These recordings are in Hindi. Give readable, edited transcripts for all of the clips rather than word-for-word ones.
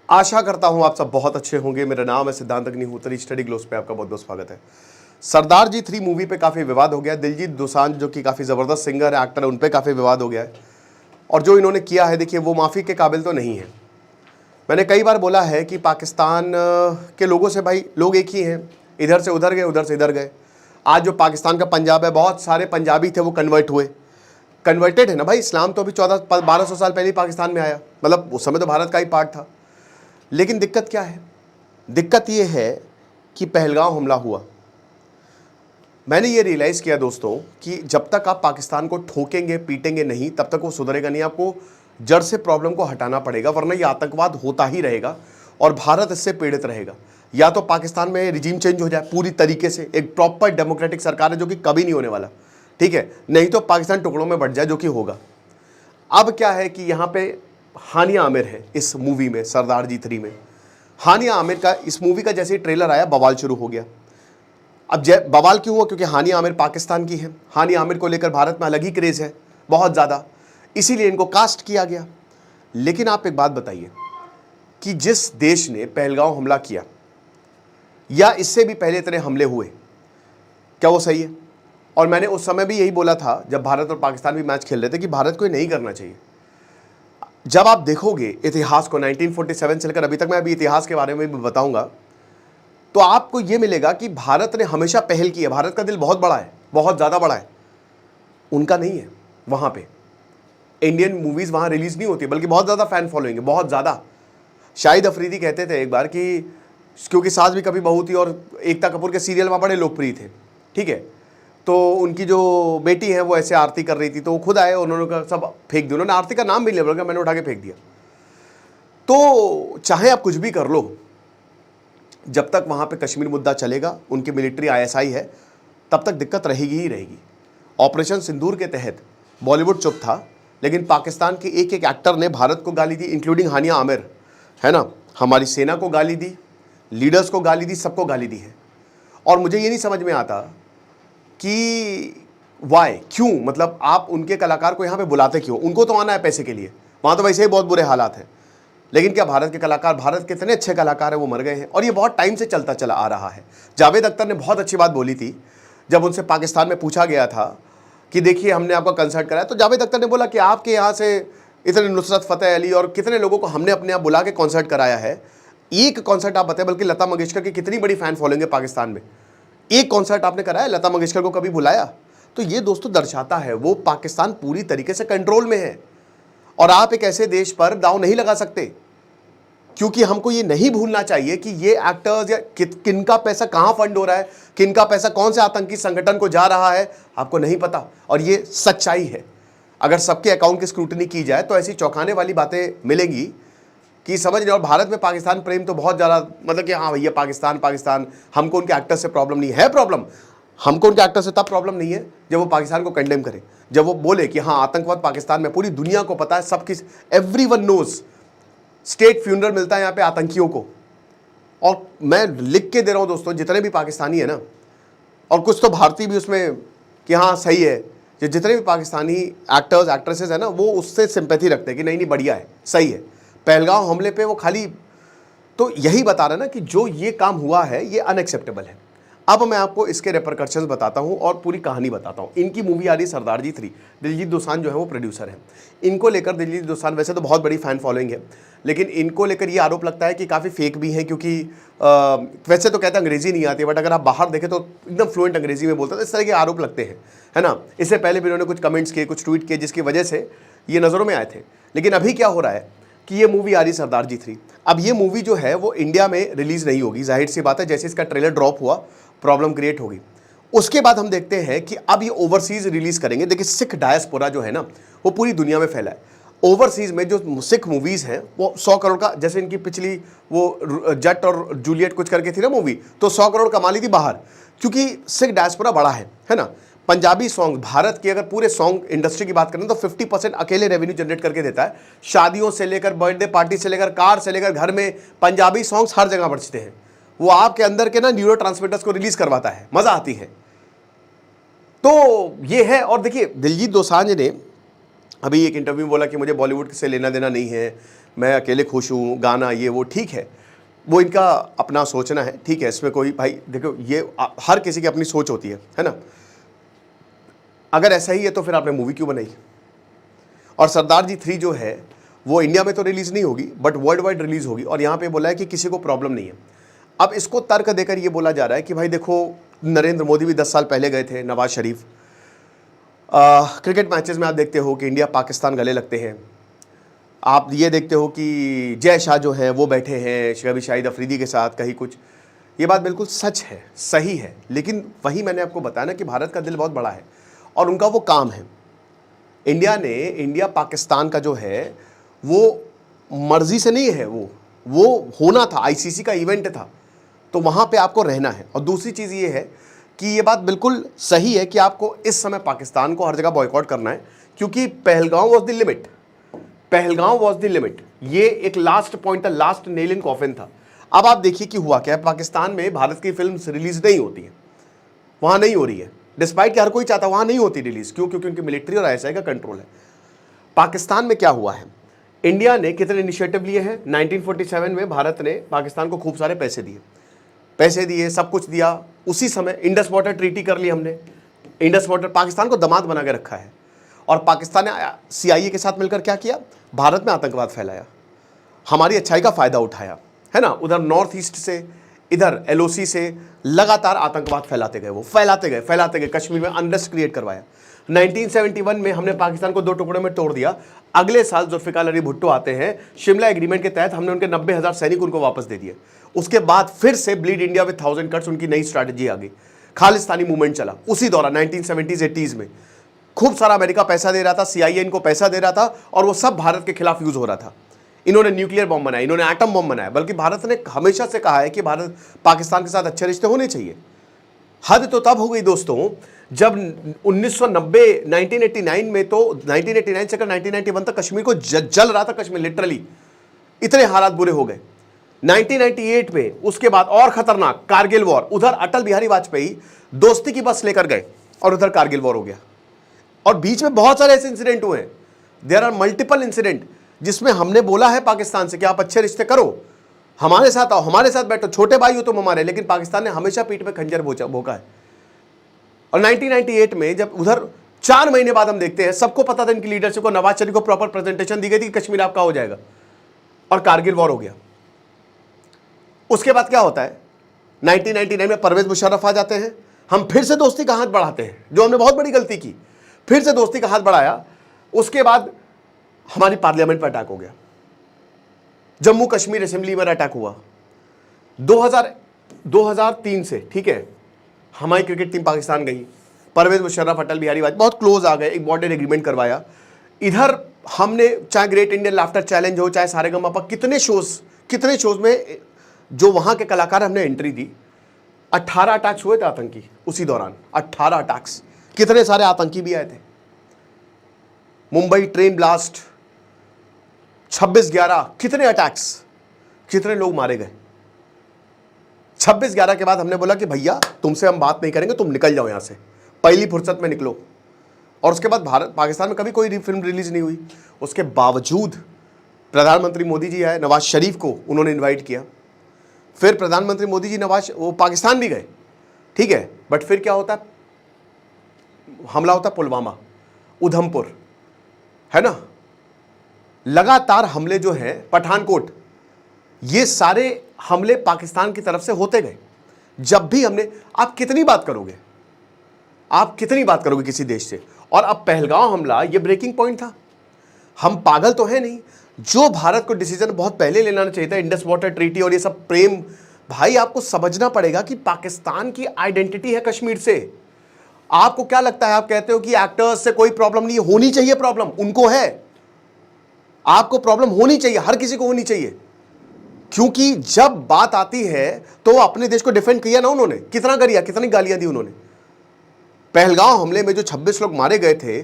आशा करता हूं आप सब बहुत अच्छे होंगे। मेरा नाम है सिद्धांत अग्निहोत्री। स्टडी ग्लोस पे आपका बहुत बहुत स्वागत है। सरदार जी 3 मूवी पे काफ़ी विवाद हो गया। दिलजीत दोसांझ जो कि काफ़ी ज़बरदस्त सिंगर है, एक्टर है, उन पे काफ़ी विवाद हो गया है। और जो इन्होंने किया है, देखिए, वो माफ़ी के काबिल तो नहीं है। मैंने कई बार बोला है कि पाकिस्तान के लोगों से भाई लोग एक ही हैं, इधर से उधर गए, उधर से इधर गए। आज जो पाकिस्तान का पंजाब है, बहुत सारे पंजाबी थे, वो कन्वर्ट हुए, कन्वर्टेड है ना भाई। इस्लाम तो अभी 1400-1200 साल पहले ही पाकिस्तान में आया, मतलब उस समय तो भारत का ही पार्ट था। लेकिन दिक्कत क्या है? दिक्कत ये है कि पहलगाम हमला हुआ। मैंने ये रियलाइज़ किया दोस्तों कि जब तक आप पाकिस्तान को ठोकेंगे पीटेंगे नहीं, तब तक वो सुधरेगा नहीं। आपको जड़ से प्रॉब्लम को हटाना पड़ेगा, वरना ये आतंकवाद होता ही रहेगा और भारत इससे पीड़ित रहेगा। या तो पाकिस्तान में रिजीम चेंज हो जाए पूरी तरीके से, एक प्रॉपर डेमोक्रेटिक सरकार है, जो कि कभी नहीं होने वाला, ठीक है, नहीं तो पाकिस्तान टुकड़ों में बंट जाए, जो कि होगा। अब क्या है कि यहाँ पे हानिया आमिर है इस मूवी में, सरदार जी 3 में। हानिया आमिर का इस मूवी का जैसे ही ट्रेलर आया, बवाल शुरू हो गया। अब बवाल क्यों हुआ? क्योंकि हानिया आमिर पाकिस्तान की है। हानिया आमिर को लेकर भारत में अलग ही क्रेज़ है, बहुत ज़्यादा, इसीलिए इनको कास्ट किया गया। लेकिन आप एक बात बताइए कि जिस देश ने पहलगाम हमला किया, या इससे भी पहले इतने हमले हुए, क्या वो सही है? और मैंने उस समय भी यही बोला था, जब भारत और पाकिस्तान भी मैच खेल रहे थे, कि भारत को ये नहीं करना चाहिए। जब आप देखोगे इतिहास को 1947 से लेकर अभी तक, मैं अभी इतिहास के बारे में भी बताऊंगा, तो आपको यह मिलेगा कि भारत ने हमेशा पहल की है। भारत का दिल बहुत बड़ा है, बहुत ज़्यादा बड़ा है, उनका नहीं है। वहाँ पे इंडियन मूवीज़ वहाँ रिलीज़ नहीं होती, बल्कि बहुत ज़्यादा फ़ैन फॉलोइंग है, बहुत ज़्यादा। शाहिद अफरीदी कहते थे एक बार कि क्योंकि सास भी कभी बहू थी और एकता कपूर के सीरियल वहाँ बड़े लोकप्रिय थे, ठीक है, तो उनकी जो बेटी है वो ऐसे आरती कर रही थी, तो वो खुद आए, उन्होंने सब फेंक दिया। उन्होंने आरती का नाम भी ले लिया, मैंने उठा के फेंक दिया। तो चाहे आप कुछ भी कर लो, जब तक वहाँ पे कश्मीर मुद्दा चलेगा, उनकी मिलिट्री आईएसआई है, तब तक दिक्कत रहेगी ही रहेगी। ऑपरेशन सिंदूर के तहत बॉलीवुड चुप था, लेकिन पाकिस्तान के एक एक एक्टर ने भारत को गाली दी, इंक्लूडिंग हानिया आमिर, है ना, हमारी सेना को गाली दी, लीडर्स को गाली दी, सबको गाली दी है। और मुझे ये नहीं समझ में आता कि वाई, क्यों, मतलब आप उनके कलाकार को यहाँ पे बुलाते क्यों? उनको तो आना है पैसे के लिए, वहाँ तो वैसे ही बहुत बुरे हालात हैं। लेकिन क्या भारत के कलाकार, भारत के इतने अच्छे कलाकार हैं, वो मर गए हैं? और ये बहुत टाइम से चलता चला आ रहा है। जावेद अख्तर ने बहुत अच्छी बात बोली थी, जब उनसे पाकिस्तान में पूछा गया था कि देखिए हमने आपका कंसर्ट कराया, तो जावेद अख्तर ने बोला कि आपके यहाँ से इतने नुसरत फ़तेह अली और कितने लोगों को हमने अपने यहाँ बुला के कॉन्सर्ट कराया है। एक कॉन्सर्ट आप बताएं, बल्कि लता मंगेशकर की कितनी बड़ी फ़ैन फॉलोइंग है पाकिस्तान में, एक कॉन्सर्ट आपने कराया, लता मंगेशकर को कभी बुलाया? तो ये दोस्तों दर्शाता है वो पाकिस्तान पूरी तरीके से कंट्रोल में है। और आप एक ऐसे देश पर दांव नहीं लगा सकते, क्योंकि हमको ये नहीं भूलना चाहिए कि ये एक्टर्स या किनका पैसा कहां फंड हो रहा है, किनका पैसा कौन से आतंकी संगठन को जा रहा है, आपको नहीं पता। और ये सच्चाई है। अगर सबके अकाउंट की स्क्रूटनी की जाए तो ऐसी चौंकाने वाली बातें मिलेंगी कि समझ रहे। और भारत में पाकिस्तान प्रेम तो बहुत ज़्यादा, मतलब कि हाँ भैया पाकिस्तान पाकिस्तान, हमको उनके एक्टर से प्रॉब्लम नहीं है। प्रॉब्लम हमको उनके एक्टर से तब प्रॉब्लम नहीं है जब वो पाकिस्तान को कंडेम करे, जब वो बोले कि हाँ आतंकवाद पाकिस्तान में, पूरी दुनिया को पता है, सबकी, एवरीवन नोज, स्टेट फ्यूनरल मिलता है यहाँ पे आतंकियों को। और मैं लिख के दे रहा हूँ दोस्तों, जितने भी पाकिस्तानी है ना, और कुछ तो भारतीय भी उसमें, कि हाँ सही है, जो जितने भी पाकिस्तानी एक्टर्स एक्ट्रेसेस है ना, वो उससे सिंपैथी रखते हैं कि नहीं नहीं बढ़िया है, सही है। पहलगाम हमले पे वो खाली तो यही बता रहे ना कि जो ये काम हुआ है ये अनएक्सेप्टेबल है। अब मैं आपको इसके रेपरकशंस बताता हूँ और पूरी कहानी बताता हूँ। इनकी मूवी आ रही सरदार जी 3, दिलजीत दोसांझ जो है वो प्रोड्यूसर है। इनको लेकर दिलजीत दोसांझ, वैसे तो बहुत बड़ी फ़ैन फॉलोइंग है, लेकिन इनको लेकर ये आरोप लगता है कि काफ़ी फेक भी है, क्योंकि वैसे तो कहते हैं अंग्रेज़ी नहीं आती, बट अगर आप बाहर देखें तो एकदम फ्लुएंट अंग्रेज़ी में बोलते हैं। इस तरह के आरोप लगते हैं, है ना। इससे पहले भी इन्होंने कुछ कमेंट्स किए, कुछ ट्वीट किए, जिसकी वजह से ये नज़रों में आए थे। लेकिन अभी क्या हो रहा है कि ये मूवी आ रही सरदार जी 3। अब ये मूवी जो है वो इंडिया में रिलीज़ नहीं होगी, जाहिर सी बात है। जैसे इसका ट्रेलर ड्रॉप हुआ, प्रॉब्लम क्रिएट होगी। उसके बाद हम देखते हैं कि अब ये ओवरसीज रिलीज करेंगे। देखिए सिख डायस्पोरा जो है ना, वो पूरी दुनिया में फैला है। ओवरसीज में जो सिख मूवीज हैं वो 100 करोड़ का, जैसे इनकी पिछली वो जट और जूलियट कुछ करके थी ना मूवी, तो 100 करोड़ कमा ली थी बाहर, क्योंकि सिख डायस्पोरा बड़ा है ना। पंजाबी सॉन्ग, भारत की अगर पूरे सॉन्ग इंडस्ट्री की बात करें तो 50% अकेले रेवेन्यू जनरेट करके देता है। शादियों से लेकर, बर्थडे पार्टी से लेकर, कार से लेकर, घर में पंजाबी सॉन्ग्स हर जगह बजते हैं। वो आपके अंदर के ना न्यूरो ट्रांसमीटर्स को रिलीज करवाता है, मजा आती है। तो ये है। और देखिए दिलजीत दोसांझ ने अभी एक इंटरव्यू में बोला कि मुझे बॉलीवुड से लेना देना नहीं है, मैं अकेले खुश हूँ, गाना ये वो, ठीक है, वो इनका अपना सोचना है, ठीक है, इसमें कोई, भाई देखो ये हर किसी की अपनी सोच होती है ना। अगर ऐसा ही है तो फिर आपने मूवी क्यों बनाई? और सरदार जी 3 जो है वो इंडिया में तो रिलीज नहीं होगी बट वर्ल्ड वाइड रिलीज होगी, और यहाँ पे बोला है कि किसी को प्रॉब्लम नहीं है। अब इसको तर्क देकर ये बोला जा रहा है कि भाई देखो नरेंद्र मोदी भी 10 साल पहले गए थे, नवाज शरीफ, क्रिकेट मैचेस में आप देखते हो कि इंडिया पाकिस्तान गले लगते हैं। आप ये देखते हो कि जय शाह जो है वो बैठे हैं कभी शाहिद अफरीदी के साथ, कहीं कुछ। ये बात बिल्कुल सच है, सही है, लेकिन वही मैंने आपको बताया ना कि भारत का दिल बहुत बड़ा है और उनका वो काम है। इंडिया पाकिस्तान का जो है वो मर्जी से नहीं है, वो होना था, आईसीसी का इवेंट था, तो वहाँ पे आपको रहना है। और दूसरी चीज़ ये है कि ये बात बिल्कुल सही है कि आपको इस समय पाकिस्तान को हर जगह बॉयकॉट करना है, क्योंकि Pahalgam was the limit, Pahalgam was the limit. ये एक लास्ट पॉइंट था, लास्ट नेल इन कॉफिन था। अब आप देखिए कि हुआ क्या है, पाकिस्तान में भारत की फिल्म रिलीज नहीं होती है, वहाँ नहीं हो रही है, डिस्पाइट कि हर कोई चाहता वहाँ नहीं होती रिलीज। क्यों? क्योंकि उनकी मिलिट्री और आईएसआई का कंट्रोल है। पाकिस्तान में क्या हुआ है, इंडिया ने कितने इनिशिएटिव लिए हैं। 1947 में भारत ने पाकिस्तान को खूब सारे पैसे दिए, सब कुछ दिया। उसी समय इंडस वाटर ट्रीटी कर ली हमने। इंडस वाटर, पाकिस्तान को दामाद बना के रखा है। और पाकिस्तान ने सीआईए के साथ मिलकर क्या किया, भारत में आतंकवाद फैलाया, हमारी अच्छाई का फायदा उठाया, है ना। उधर नॉर्थ ईस्ट से, इधर एलओसी से लगातार आतंकवाद फैलाते गए, कश्मीर में अनरेस्ट क्रिएट करवाया। 1971 में हमने पाकिस्तान को 2 टुकड़ों में तोड़ दिया। अगले साल जुल्फिकार अली भुट्टो आते हैं, शिमला एग्रीमेंट के तहत हमने उनके 90,000 सैनिक उनको वापस दे दिए। उसके बाद फिर से ब्लीड इंडिया विद 1000 कट्स उनकी नई स्ट्रैटेजी आ गई, खालिस्तानी मूवमेंट चला। उसी दौरान 1970s 80s में खूब सारा अमेरिका पैसा दे रहा था, सीआईए इनको पैसा दे रहा था, और वो सब भारत के खिलाफ यूज हो रहा था। इन्होंने न्यूक्लियर बॉम्ब बनाया, इन्होंने एटम बॉम्ब बनाया, बल्कि भारत ने हमेशा से कहा है कि भारत पाकिस्तान के साथ अच्छे रिश्ते होने चाहिए। हद तो तब हो गई दोस्तों जब 1990 1989 में, तो 1989 से 1991 तक कश्मीर को जल रहा था, कश्मीर लिटरली, इतने हालात बुरे हो गए। 1998 में उसके बाद और खतरनाक कारगिल वॉर, उधर अटल बिहारी वाजपेयी दोस्ती की बस लेकर गए और उधर कारगिल वॉर हो गया। और बीच में बहुत सारे ऐसे इंसिडेंट हुए हैं, देयर आर मल्टीपल इंसिडेंट, जिसमें हमने बोला है पाकिस्तान से कि आप अच्छे रिश्ते करो, हमारे साथ आओ, हमारे साथ बैठो, छोटे भाई हो तुम हमारे, लेकिन पाकिस्तान ने हमेशा पीठ पे खंजर भोंका है। और 1998 में जब उधर 4 महीने बाद हम देखते हैं, सबको पता था इनकी लीडरशिप को, नवाज शरीफ को प्रॉपर प्रेजेंटेशन दी गई थी कि कश्मीर आपका हो जाएगा, और कारगिल वॉर हो गया। उसके बाद क्या होता है, 1999 में परवेज मुशर्रफ आ जाते हैं, हम फिर से दोस्ती का हाथ बढ़ाते हैं, जो हमने बहुत बड़ी गलती की, फिर से दोस्ती का हाथ बढ़ाया। उसके बाद हमारी पार्लियामेंट पर अटैक हो गया, जम्मू कश्मीर असेंबली में अटैक हुआ 2003 से, ठीक है। हमारी क्रिकेट टीम पाकिस्तान गई, परवेज मुशर्रफ, अटल बिहारी वाजपेयी बहुत क्लोज आ गए, एक बॉर्डर एग्रीमेंट करवाया। इधर हमने चाहे ग्रेट इंडियन लाफ्टर चैलेंज हो, चाहे सारेगामापा, कितने शोज में जो वहां के कलाकार हमने एंट्री दी। 18 अटैक्स हुए थे आतंकी उसी दौरान, 18 अटैक्स, कितने सारे आतंकी भी आए थे। मुंबई ट्रेन ब्लास्ट, 26/11, कितने अटैक्स, कितने लोग मारे गए। 26/11 के बाद हमने बोला कि भैया तुमसे हम बात नहीं करेंगे, तुम निकल जाओ यहां से, पहली फुर्सत में निकलो। और उसके बाद पाकिस्तान में कभी कोई फिल्म रिलीज नहीं हुई। उसके बावजूद प्रधानमंत्री मोदी जी आए, नवाज शरीफ को उन्होंने इनवाइट किया, फिर प्रधानमंत्री मोदी जी वो पाकिस्तान भी गए, ठीक है। बट फिर क्या होता है, हमला होता है पुलवामा, उधमपुर, है ना, लगातार हमले जो है, पठानकोट, ये सारे हमले पाकिस्तान की तरफ से होते गए। जब भी हमने, आप कितनी बात करोगे किसी देश से। और अब पहलगांव हमला, ये ब्रेकिंग पॉइंट था। हम पागल तो है नहीं, जो भारत को डिसीजन बहुत पहले लेना चाहिए था, इंडस वाटर ट्रीटी और ये सब प्रेम, भाई आपको समझना पड़ेगा कि पाकिस्तान की आइडेंटिटी है कश्मीर से। आपको क्या लगता है, आप कहते हो कि एक्टर्स से कोई प्रॉब्लम नहीं, होनी चाहिए प्रॉब्लम, उनको है, आपको प्रॉब्लम होनी चाहिए, हर किसी को होनी चाहिए। क्योंकि जब बात आती है तो अपने देश को डिफेंड किया ना उन्होंने, कितना करिया, कितनी गालियां दी उन्होंने। पहलगांव हमले में जो 26 लोग मारे गए थे,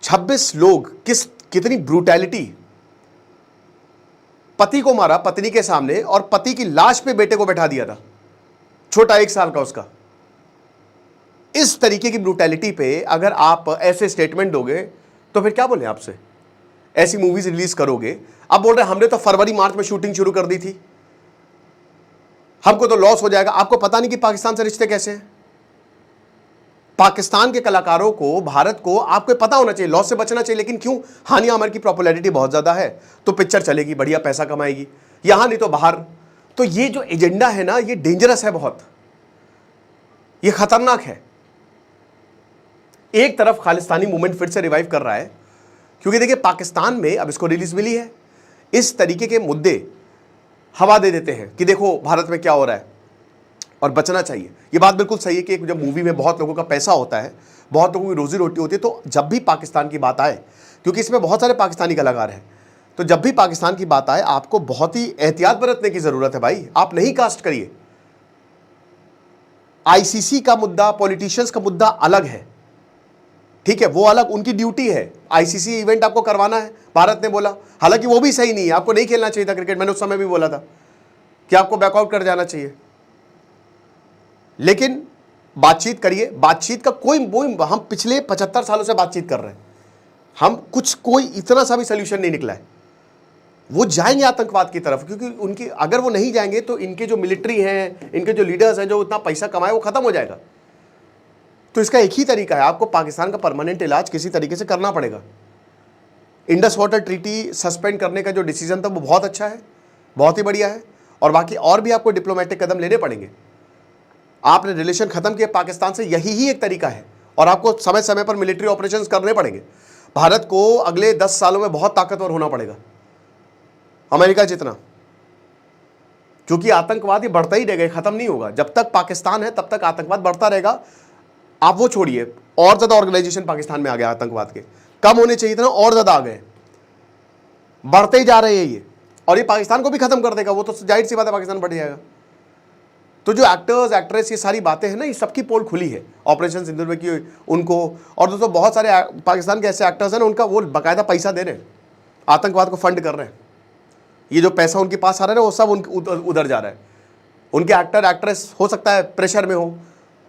26 लोग, कितनी ब्रूटैलिटी। पति को मारा पत्नी के सामने, और पति की लाश पे बेटे को बैठा दिया था, छोटा 1 साल का उसका। इस तरीके की ब्रूटैलिटी पे अगर आप ऐसे स्टेटमेंट दोगे तो फिर क्या बोले आपसे। ऐसी मूवीज रिलीज करोगे। अब बोल रहे हमने तो फरवरी मार्च में शूटिंग शुरू कर दी थी, हमको तो लॉस हो जाएगा। आपको पता नहीं कि पाकिस्तान से रिश्ते कैसे हैं। पाकिस्तान के कलाकारों को, भारत को, आपको पता होना चाहिए, लॉस से बचना चाहिए। लेकिन क्यों? हानिया अमर की पॉपुलैरिटी बहुत ज्यादा है तो पिक्चर चलेगी, बढ़िया पैसा कमाएगी, यहां नहीं तो बाहर। तो ये जो एजेंडा है ना, ये डेंजरस है बहुत, ये खतरनाक है। एक तरफ खालिस्तानी मूवमेंट फिर से रिवाइव कर रहा है, क्योंकि देखिए पाकिस्तान में अब इसको रिलीज मिली है, इस तरीके के मुद्दे हवा दे देते हैं कि देखो भारत में क्या हो रहा है और बचना चाहिए। ये बात बिल्कुल सही है कि जब मूवी में बहुत लोगों का पैसा होता है, बहुत लोगों की रोजी रोटी होती है, तो जब भी पाकिस्तान की बात आए, क्योंकि इसमें बहुत सारे पाकिस्तानी कलाकार हैं, तो जब भी पाकिस्तान की बात आए आपको बहुत ही एहतियात बरतने की जरूरत है भाई। आप नहीं कास्ट करिए। आईसीसी का मुद्दा, पॉलिटिशियंस का मुद्दा अलग है, ठीक है, वो अलग, उनकी ड्यूटी है। आईसीसी इवेंट आपको करवाना है, भारत ने बोला, हालांकि वो भी सही नहीं है, आपको नहीं खेलना चाहिए था क्रिकेट। मैंने उस समय भी बोला था कि आपको बैकआउट कर जाना चाहिए। लेकिन बातचीत करिए, बातचीत का कोई हम पिछले 75 सालों से बातचीत कर रहे हैं, हम कोई इतना सा भी सोल्यूशन नहीं निकला है। वो जाएंगे आतंकवाद की तरफ, क्योंकि उनकी अगर वो नहीं जाएंगे तो इनके जो मिलिट्री हैं, इनके जो लीडर्स हैं, जो इतना पैसा कमाए, वो खत्म हो जाएगा। तो इसका एक ही तरीका है, आपको पाकिस्तान का परमानेंट इलाज किसी तरीके से करना पड़ेगा। इंडस वाटर ट्रीटी सस्पेंड करने का जो डिसीजन था वो बहुत अच्छा है, बहुत ही बढ़िया है, और बाकी और भी आपको डिप्लोमेटिक कदम लेने पड़ेंगे। आपने रिलेशन खत्म किए पाकिस्तान से, यही ही एक तरीका है, और आपको समय समय पर मिलिट्री ऑपरेशंस करने पड़ेंगे। भारत को अगले 10 सालों में बहुत ताकतवर होना पड़ेगा, अमेरिका जितना, क्योंकि आतंकवाद ये बढ़ता ही रहेगा, खत्म नहीं होगा। जब तक पाकिस्तान है तब तक आतंकवाद बढ़ता रहेगा। आप वो छोड़िए, और ज्यादा ऑर्गेनाइजेशन पाकिस्तान में आ गया आतंकवाद के, कम होने चाहिए था ना, और ज्यादा आ गए, बढ़ते ही जा रहे हैं ये, और ये पाकिस्तान को भी खत्म कर देगा। वो तो जाहिर सी बात है, पाकिस्तान बढ़ जाएगा। तो जो एक्टर्स, एक्ट्रेस, ये सारी बातें हैं ना, ये सबकी पोल खुली है ऑपरेशन सिंदूर में कि उनको, और दोस्तों बहुत सारे पाकिस्तान के ऐसे एक्टर्स हैं ना, उनका वो बाकायदा पैसा दे रहे हैं, आतंकवाद को फंड कर रहे हैं। ये जो पैसा उनके पास आ रहा है वो सब उधर जा रहा है। उनके एक्टर, एक्ट्रेस हो सकता है प्रेशर में हो,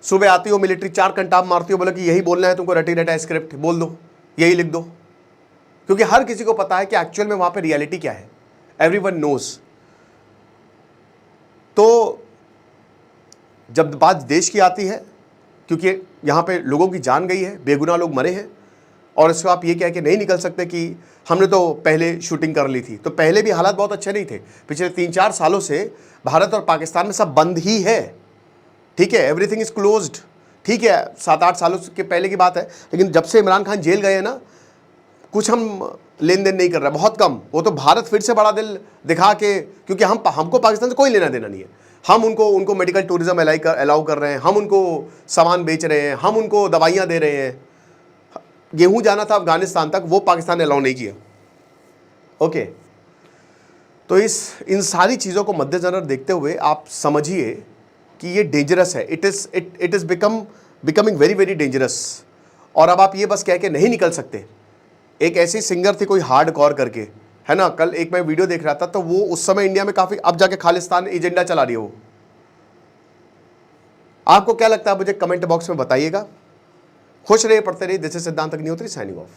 सुबह आती हो मिलिट्री, 4 घंटा मारती हो, बोले कि यही बोलना है तुमको, रटी रटा स्क्रिप्ट बोल दो, यही लिख दो, क्योंकि हर किसी को पता है कि एक्चुअल में वहां पे रियलिटी क्या है। Everyone knows. तो जब बात देश की आती है, क्योंकि यहाँ पे लोगों की जान गई है, बेगुनाह लोग मरे हैं, और इसको आप ये कह के नहीं निकल सकते कि हमने तो पहले शूटिंग कर ली थी। तो पहले भी हालात बहुत अच्छे नहीं थे, पिछले 3-4 सालों से भारत और पाकिस्तान में सब बंद ही है, ठीक है, एवरीथिंग इज क्लोज्ड, ठीक है, 7-8 सालों के पहले की बात है। लेकिन जब से इमरान खान जेल गए हैं ना, कुछ हम लेन देन नहीं कर रहे, बहुत कम। वो तो भारत फिर से बड़ा दिल दिखा के, क्योंकि हमको पाकिस्तान से कोई लेना देना नहीं है, हम उनको मेडिकल टूरिज्म अलाउ कर रहे हैं, हम उनको सामान बेच रहे हैं, हम उनको दवाइयाँ दे रहे हैं। गेहूं जाना था अफगानिस्तान तक, वो पाकिस्तान ने अलाउ नहीं किया। ओके, तो इन सारी चीज़ों को मद्देनजर देखते हुए आप समझिए कि ये डेंजरस है। It is becoming very very dangerous. और अब आप ये बस कह के नहीं निकल सकते। एक ऐसी सिंगर थी कोई हार्डकोर करके, है ना, कल एक मैं वीडियो देख रहा था, तो वो उस समय इंडिया में काफ़ी, अब जाके खालिस्तान एजेंडा चला रही है वो। आपको क्या लगता है मुझे कमेंट बॉक्स में बताइएगा। खुश रहिए, पढ़ते रहिए। दिस इज सिद्धांत अग्निहोत्री साइनिंग ऑफ।